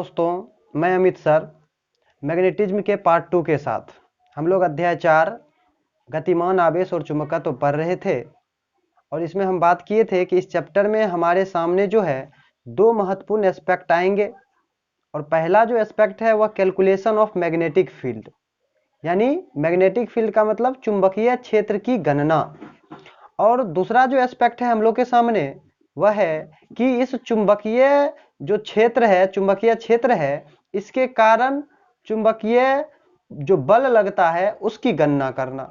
दोस्तों, मैं Amit sir magnetism के पार्ट 2 के साथ हम लोग अध्याय 4 गतिमान आवेश और चुंबकत्व पढ़ रहे थे। और इसमें हम बात किए थे कि इस चैप्टर में हमारे सामने जो है दो महत्वपूर्ण एस्पेक्ट आएंगे। और पहला जो एस्पेक्ट है वह कैलकुलेशन ऑफ मैग्नेटिक फील्ड, यानी मैग्नेटिक फील्ड का मतलब चुंबकीय क्षेत्र की गणना। और दूसरा जो एस्पेक्ट है हम लोग के सामने वह है कि इस चुंबकीय जो चुंबकीय क्षेत्र है, इसके कारण चुंबकीय जो बल लगता है उसकी गणना करना।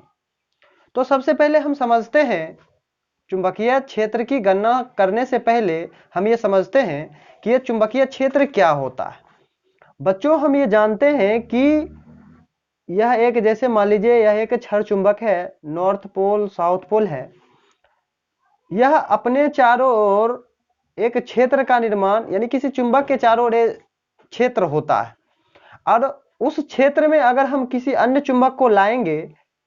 तो सबसे पहले हम समझते हैं, चुंबकीय क्षेत्र की गणना करने से पहले हम ये समझते हैं कि ये चुंबकीय क्षेत्र क्या होता है। बच्चों, हम ये जानते हैं कि यह एक, जैसे मान लीजिए यह एक क्षण चुंबक है, नॉर्थ पोल साउथ पोल है। यह अपने चारों ओर एक क्षेत्र का निर्माण, यानी किसी चुंबक के चारों ओर क्षेत्र होता है। और उस क्षेत्र में अगर हम किसी अन्य चुंबक को लाएंगे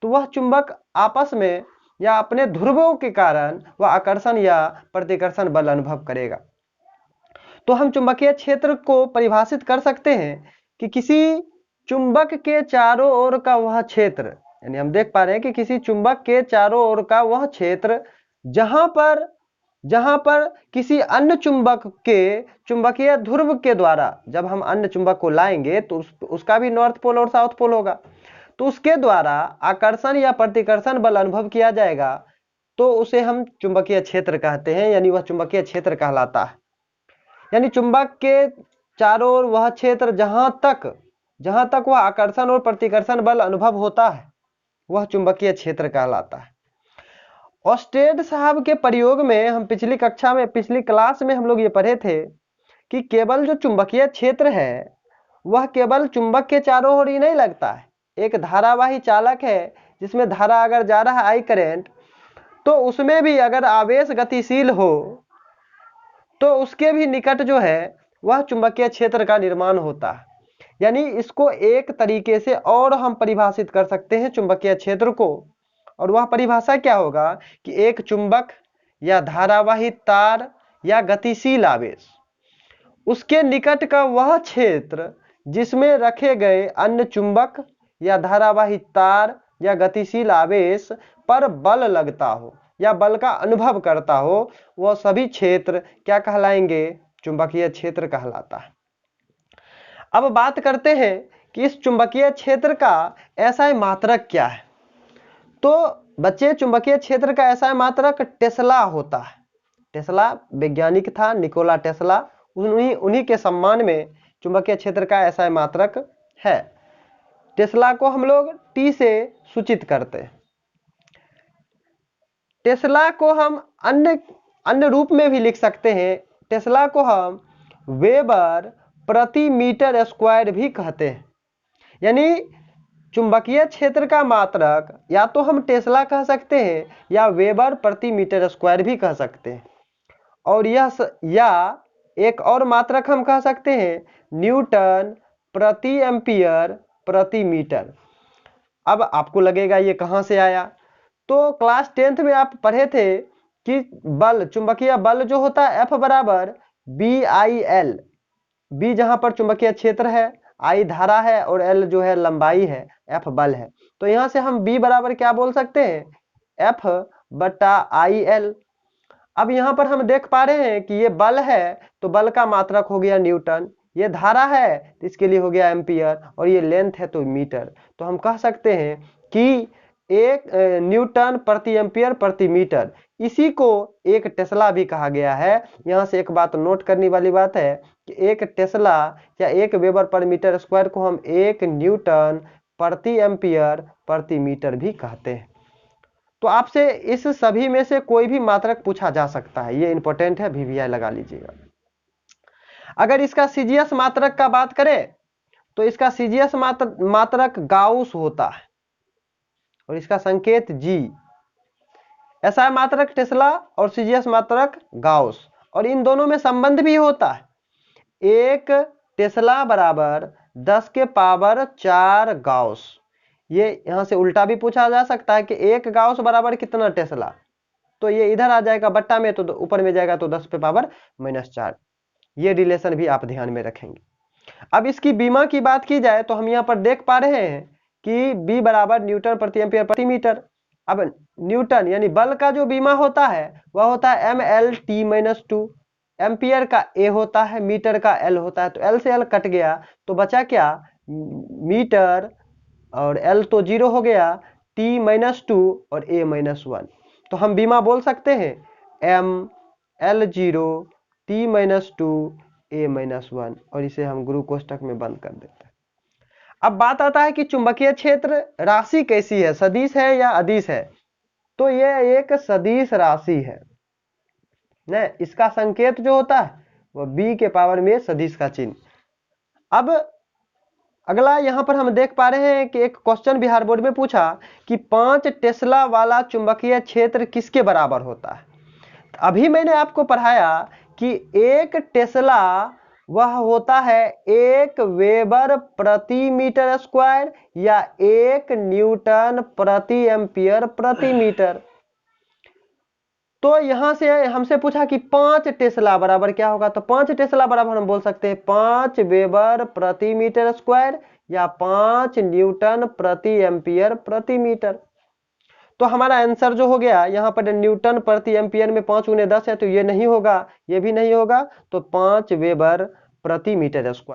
तो वह चुंबक आपस में या अपने ध्रुवों के कारण वह आकर्षण या प्रतिकर्षण बल अनुभव करेगा। तो हम चुंबकीय क्षेत्र को परिभाषित कर सकते हैं कि किसी चुंबक के चारों ओर का वह क्षेत्र, यानी हम देख पा रहे हैं कि किसी चुंबक के चारों ओर का वह क्षेत्र जहां पर किसी अन्य चुंबक के चुंबकीय ध्रुव के द्वारा जब हम अन्य चुंबक को लाएंगे तो उसका भी नॉर्थ पोल और साउथ पोल होगा, तो उसके द्वारा आकर्षण या प्रतिकर्षण बल अनुभव किया जाएगा, तो उसे हम चुंबकीय क्षेत्र कहते हैं, यानी वह चुंबकीय क्षेत्र कहलाता है। यानी चुंबक के चारों ओर वह क्षेत्र जहां तक वह आकर्षण और प्रतिकर्षण बल अनुभव होता है वह चुंबकीय क्षेत्र कहलाता है। ऑस्टेड साहब के प्रयोग में हम पिछली क्लास में हम लोग ये पढ़े थे कि केवल जो चुंबकीय क्षेत्र है वह केवल चुंबक के चारों ओर ही नहीं लगता है। एक धारावाही चालक है जिसमें धारा अगर जा रहा है आई करंट, तो उसमें भी अगर आवेश गतिशील हो तो उसके भी निकट जो है वह चुंबकीय क्षेत्र का निर्माण होता है। यानी इसको एक तरीके से और हम परिभाषित कर सकते हैं चुंबकीय क्षेत्र को। और वह परिभाषा क्या होगा कि एक चुंबक या धारावाही तार या गतिशील आवेश, उसके निकट का वह क्षेत्र जिसमें रखे गए अन्य चुंबक या धारावाही तार या गतिशील आवेश पर बल लगता हो या बल का अनुभव करता हो, वह सभी क्षेत्र क्या कहलाएंगे? चुंबकीय क्षेत्र कहलाता है। अब बात करते हैं कि इस चुंबकीय क्षेत्र का एसआई मात्रक क्या है। तो बच्चे, चुंबकीय क्षेत्र का एसआई मात्रक टेस्ला होता है। टेस्ला वैज्ञानिक था, निकोला टेस्ला, उन्हीं के सम्मान में चुंबकीय क्षेत्र का एसआई मात्रक है। टेस्ला को हम लोग टी से सूचित करते हैं। टेस्ला को हम अन्य रूप में भी लिख सकते हैं। टेस्ला को हम वेबर प्रति मीटर स्क्वायर भी कहते हैं। यानी चुंबकीय क्षेत्र का मात्रक या तो हम टेस्ला कह सकते हैं या वेबर प्रति मीटर स्क्वायर भी कह सकते हैं। और या एक और मात्रक हम कह सकते हैं न्यूटन प्रति एम्पियर प्रति मीटर। अब आपको लगेगा ये कहां से आया? तो क्लास 10th में आप पढ़े थे कि बल, चुंबकीय बल जो होता है F बराबर BIL। बी जहां पर चुंबकीय क्षेत्र है, आई धारा है और एल जो है लंबाई है, एफ बल है। तो यहां से हम बी बराबर क्या बोल सकते हैं? एफ बटा आई एल। अब यहां पर हम देख पा रहे हैं कि ये बल है तो बल का मात्रक हो गया न्यूटन, ये धारा है तो इसके लिए हो गया एम्पियर, और ये लेंथ है तो मीटर। तो हम कह सकते हैं कि एक न्यूटन प्रति एम्पियर प्रति मीटर, इसी को एक टेस्ला भी कहा गया है। यहां से एक बात नोट करने वाली बात है कि एक टेस्ला या एक वेबर पर मीटर स्क्वायर को हम एक न्यूटन प्रति एम्पियर प्रति मीटर भी कहते हैं। तो आपसे इस सभी में से कोई भी मात्रक पूछा जा सकता है, ये इंपॉर्टेंट है, VVI लगा लीजिएगा। अगर इसका सीजीएस मात्रक का बात करें तो इसका सीजीएस मात्रक गाउस होता है और इसका संकेत G। ऐसा मात्रक टेस्ला और सीजीएस मात्रक गाउस, और इन दोनों में संबंध भी होता है। एक टेस्ला बराबर 10 के पावर 4 गाउस। ये यहां से उल्टा भी पूछा जा सकता है कि एक गाउस बराबर कितना टेस्ला, तो ये इधर आ जाएगा बट्टा में, तो ऊपर में जाएगा तो 10 पे पावर -4। ये रिलेशन भी आप ध्यान में रखेंगे। अब इसकी बीमा की बात की जाए तो हम यहाँ पर देख पा रहे हैं कि B बराबर न्यूटन प्रति एम्पियर प्रति मीटर। अब न्यूटन यानी बल का जो बीमा होता है वह होता है mL/t-2, एम्पियर का A होता है, मीटर का L होता है, तो L से L कट गया तो बचा क्या, मीटर, और L तो 0 हो गया, t-2 और A-1। तो हम बीमा बोल सकते हैं mL0 t-2 A-1, और इसे हम गुरु कोष्ठक में बंद कर देते हैं। अब बात आता है कि चुंबकीय क्षेत्र राशि कैसी है, सदिश है या अदिश है। तो ये एक सदिश राशि है न, इसका संकेत जो होता है वो b के पावर में सदिश का चिन्ह। अब अगला यहाँ पर हम देख पा रहे हैं कि एक क्वेश्चन बिहार बोर्ड में पूछा कि 5 टेस्ला वाला चुंबकीय क्षेत्र किसके बराबर होता है। अभी मैंने आपको पढ़ाया कि 1 टेस्ला वह होता है 1 वेबर प्रति मीटर स्क्वायर या 1 न्यूटन प्रति एम्पियर प्रति मीटर। तो यहां से हमसे पूछा कि 5 टेस्ला बराबर क्या होगा, तो 5 टेस्ला बराबर हम बोल सकते हैं 5 वेबर प्रति मीटर स्क्वायर या 5 न्यूटन प्रति एम्पियर प्रति मीटर। तो हमारा आंसर जो हो गया यहाँ पर न्यूटन प्रति एम्पियर में 5 × 10 है, तो ये नहीं होगा, ये भी नहीं होगा, तो 5 वेबर प्रति मीटर स्क्वायर।